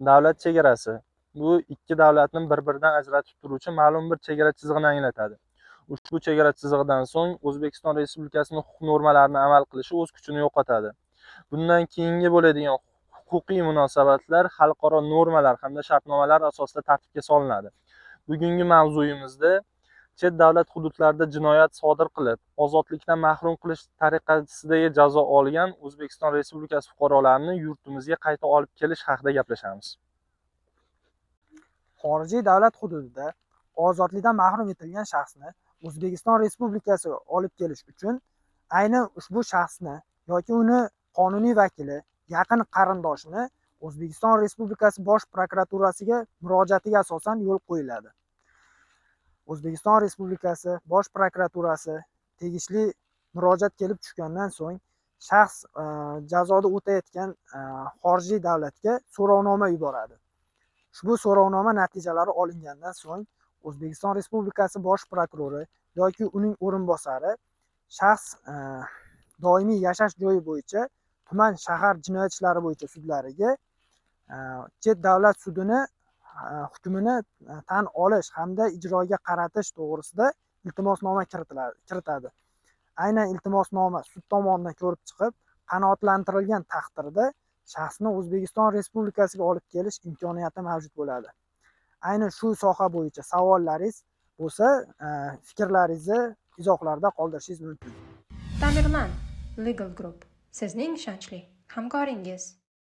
Davlat chegarasi bu ikki davlatni bir-biridan ajratib turuvchi ma'lum bir chegara chizig'ini anglatadi. Ushbu chegara chizig'idan so'ng O'zbekiston Respublikasining huquq normalarini amal qilishi o'z kuchini yo'qotadi. Bundan keyingi bo'ladigan huquqiy munosabatlar xalqaro normalar hamda shartnomalar asosida tartibga solinadi. Bugungi mavzuyimizda chet davlat hududlarida jinoyat sodir qilib, ozodlikdan mahrum qilish tariqasidagi jazo olgan O'zbekiston Respublikasi fuqarolarini yurtimizga qayta olib kelish haqida gaplashamiz. Xorijiy davlat hududida ozodlikdan mahrum etilgan shaxsni O'zbekiston Respublikasiga olib kelish uchun aynan ushbu shaxsni yoki uni qonuniy vakili, yaqin qarindoshini O'zbekiston Respublikasi Bosh prokuraturasiga murojaatiga asosan yo'l qo'yiladi. O'zbekiston Respublikasi Bosh prokuraturasi tegishli murojaat kelib tushgandan so'ng shaxs jazoni o'tayotgan xorijiy davlatga so'rovnoma yuboradi. Ushbu so'rovnoma natijalari olingandan so'ng O'zbekiston Respublikasi Bosh prokurori yoki uning o'rinbosari shaxs doimiy yashash joyi bo'yicha tuman shahar jinoyat ishlari bo'yicha sudlariga chet davlat sudini hukmini tan olish hamda ijroga qaratish to'g'risida iltimosnoma kiritadi. Aynan iltimosnoma sud tomonidan ko'rib chiqib, qanoatlantirilgan taqdirda shaxsni O'zbekiston Respublikasiga olib kelish imkoniyati mavjud bo'ladi. Aynan shu soha bo'yicha savollaringiz bo'lsa, fikrlaringizni izohlarda qoldirishingiz mumkin. Tamirman Legal Group, sizning ishonchli hamkoringiz.